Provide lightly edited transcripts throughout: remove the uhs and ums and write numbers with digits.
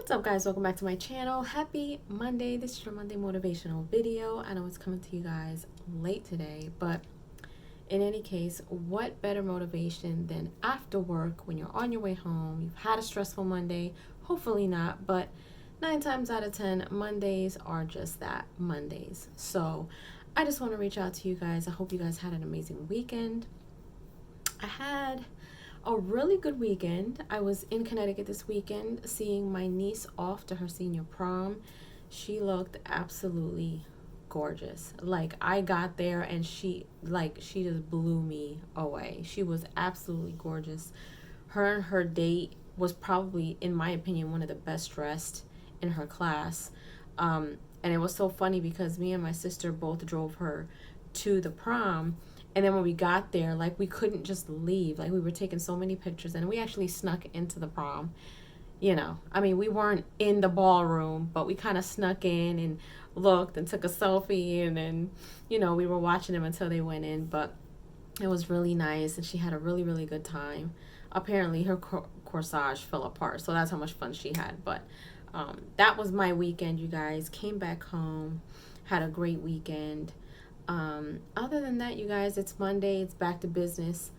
What's up, guys? Welcome back to my channel. Happy Monday. This is your Monday motivational video. I know it's coming to you guys late today, but in any case, what better motivation than after work when you're on your way home, you've had a stressful Monday, hopefully not, but 9 times out of 10, Mondays are just that, Mondays. So I just want to reach out to you guys. I hope you guys had an amazing weekend. I had a really good weekend. I was in Connecticut this weekend seeing my niece off to her senior prom. She looked absolutely gorgeous. Like, I got there and she just blew me away. She was absolutely gorgeous. Her and her date was probably, in my opinion, one of the best dressed in her class. And it was so funny because me and my sister both drove her to the prom. And then when we got there, like, we couldn't just leave. Like, we were taking so many pictures, and we actually snuck into the prom. I mean, we weren't in the ballroom, but we kind of snuck in and looked and took a selfie, and then, we were watching them until they went in. But it was really nice, and she had a really, really good time. Apparently, her corsage fell apart, so that's how much fun she had. But that was my weekend, you guys. Came back home, had a great weekend. Other than that, you guys, it's Monday. It's back to business.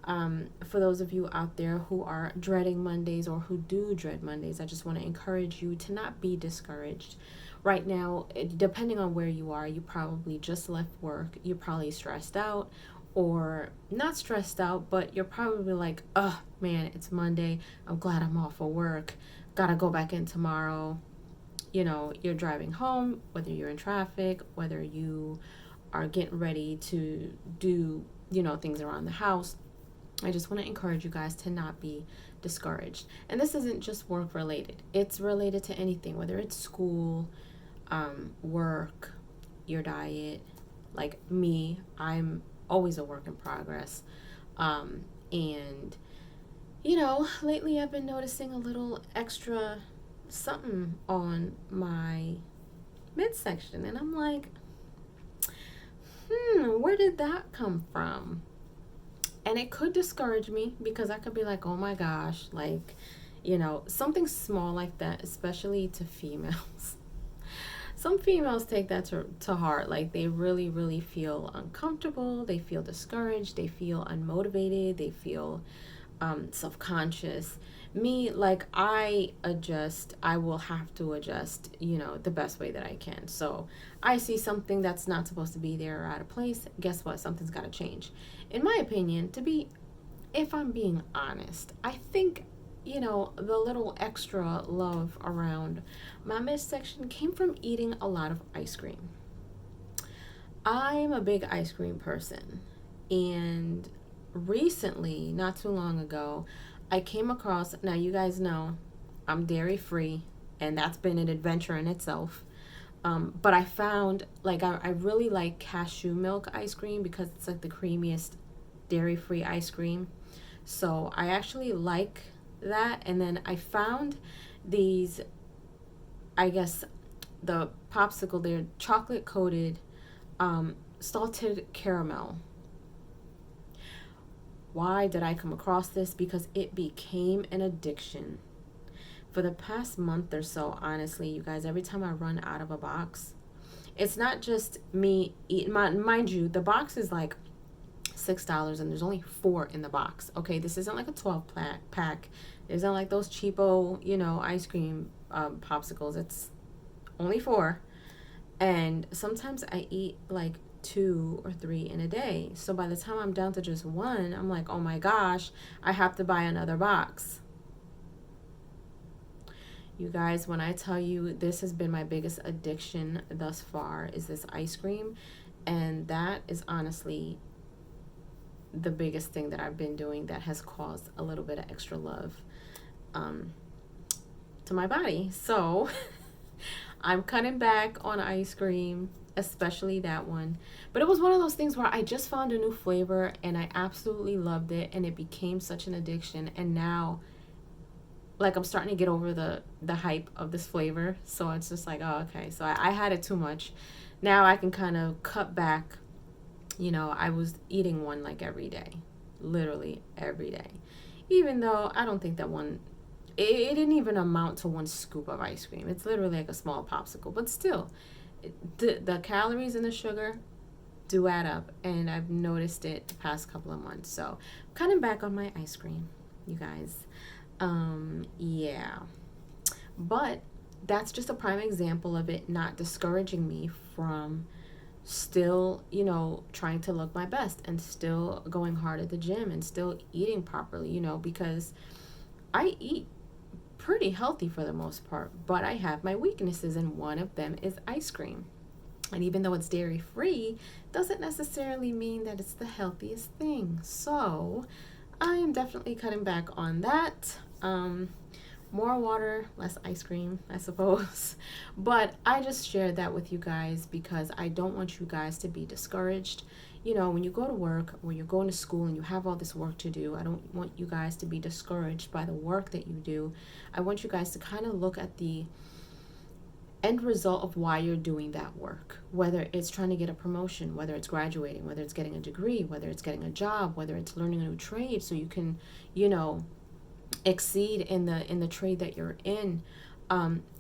For those of you out there who are dreading Mondays or who do dread Mondays, I just want to encourage you to not be discouraged. Right now, depending on where you are, you probably just left work. You're probably stressed out, or not stressed out, but you're probably like, oh man, it's Monday. I'm glad I'm off of work. Gotta go back in tomorrow. You're driving home, whether you're in traffic, whether you are getting ready to do, things around the house. I just want to encourage you guys to not be discouraged. And this isn't just work related. It's related to anything, whether it's school, work, your diet. Like me, I'm always a work in progress. And, lately I've been noticing a little extra something on my midsection. And I'm like, where did that come from? And it could discourage me because I could be like, oh my gosh, like, something small like that, especially to females. Some females take that to heart. Like, they really, really feel uncomfortable. They feel discouraged. They feel unmotivated. They feel self-conscious. Me, like, I will have to adjust, the best way that I can. So I see something that's not supposed to be there or out of place. Guess what? Something's got to change. In my opinion, if I'm being honest, I think, the little extra love around my midsection came from eating a lot of ice cream. I'm a big ice cream person. And recently, not too long ago, I came across, now you guys know I'm dairy free, and that's been an adventure in itself. But I found, like, I really like cashew milk ice cream because it's like the creamiest dairy free ice cream. So I actually like that. And then I found these, I guess, the popsicle, they're chocolate coated salted caramel. Why did I come across this? Because it became an addiction. For the past month or so, honestly, you guys, every time I run out of a box, it's not just me eating. Mind you, the box is like $6 and there's only 4 in the box. Okay, this isn't like a 12 pack. It isn't like those cheapo, ice cream popsicles. It's only 4. And sometimes I eat like 2 or 3 in a day. So by the time I'm down to just 1, I'm like, oh my gosh, I have to buy another box. You guys, when I tell you this has been my biggest addiction thus far, is this ice cream. And that is honestly the biggest thing that I've been doing that has caused a little bit of extra love to my body. So I'm cutting back on ice cream, especially that one. But it was one of those things where I just found a new flavor and I absolutely loved it, and it became such an addiction. And now, like, I'm starting to get over the hype of this flavor. So it's just like, oh, okay. So I had it too much. Now I can kind of cut back. I was eating one like every day, literally every day. Even though I don't think that one it didn't even amount to 1 scoop of ice cream. It's literally like a small popsicle, but still, the calories and the sugar do add up, and I've noticed it the past couple of months. So, I'm cutting back on my ice cream, you guys. Yeah, but that's just a prime example of it not discouraging me from still, trying to look my best and still going hard at the gym and still eating properly, because I eat pretty healthy for the most part, but I have my weaknesses, and one of them is ice cream. And even though it's dairy free, doesn't necessarily mean that it's the healthiest thing. So I am definitely cutting back on that. More water, less ice cream, I suppose. But I just shared that with you guys because I don't want you guys to be discouraged. When you go to work or you're going to school and you have all this work to do, I don't want you guys to be discouraged by the work that you do. I want you guys to kind of look at the end result of why you're doing that work, whether it's trying to get a promotion, whether it's graduating, whether it's getting a degree, whether it's getting a job, whether it's learning a new trade so you can, exceed in the trade that you're in.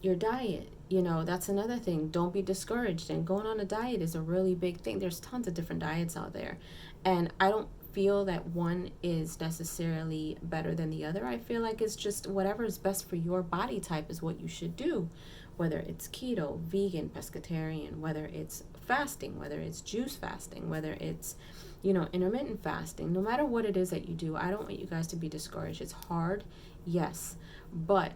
Your diet, that's another thing. Don't be discouraged, and going on a diet is a really big thing. There's tons of different diets out there, and I don't feel that one is necessarily better than the other. I feel like it's just whatever is best for your body type is what you should do, whether it's keto, vegan, pescatarian, whether it's fasting, whether it's juice fasting, whether it's intermittent fasting. No matter what it is that you do, I don't want you guys to be discouraged. It's hard, yes, but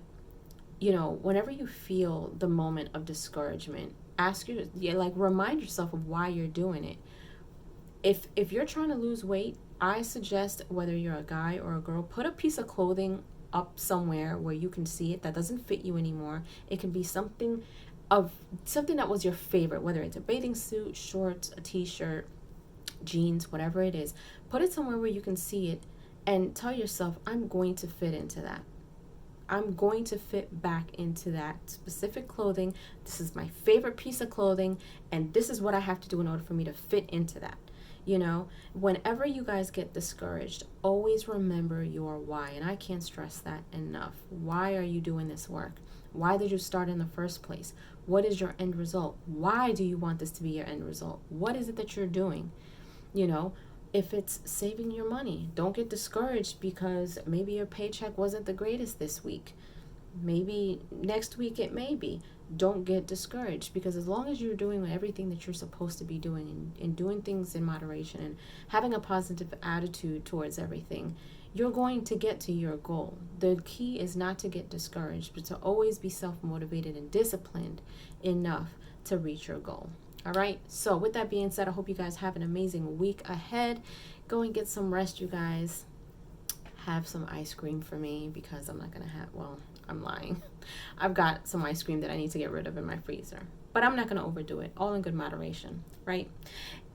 whenever you feel the moment of discouragement, remind yourself of why you're doing it. If you're trying to lose weight, I suggest, whether you're a guy or a girl, put a piece of clothing up somewhere where you can see it that doesn't fit you anymore. It can be something that was your favorite, whether it's a bathing suit, shorts, a t-shirt, jeans, whatever it is. Put it somewhere where you can see it and tell yourself, I'm going to fit into that. I'm going to fit back into that specific clothing. This is my favorite piece of clothing, and this is what I have to do in order for me to fit into that. Whenever you guys get discouraged, always remember your why. And I can't stress that enough. Why are you doing this work? Why did you start in the first place? What is your end result? Why do you want this to be your end result? What is it that you're doing? If it's saving your money, don't get discouraged because maybe your paycheck wasn't the greatest this week. Maybe next week it may be. Don't get discouraged, because as long as you're doing everything that you're supposed to be doing and doing things in moderation and having a positive attitude towards everything, you're going to get to your goal. The key is not to get discouraged, but to always be self-motivated and disciplined enough to reach your goal. All right. So with that being said, I hope you guys have an amazing week ahead. Go and get some rest, you guys. Have some ice cream for me, because I'm not going to have, I'm lying. I've got some ice cream that I need to get rid of in my freezer, but I'm not going to overdo it. All in good moderation, right?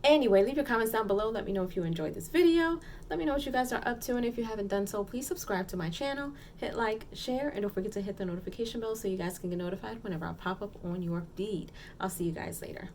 Anyway, leave your comments down below. Let me know if you enjoyed this video. Let me know what you guys are up to, and if you haven't done so, please subscribe to my channel, hit like, share, and don't forget to hit the notification bell so you guys can get notified whenever I pop up on your feed. I'll see you guys later.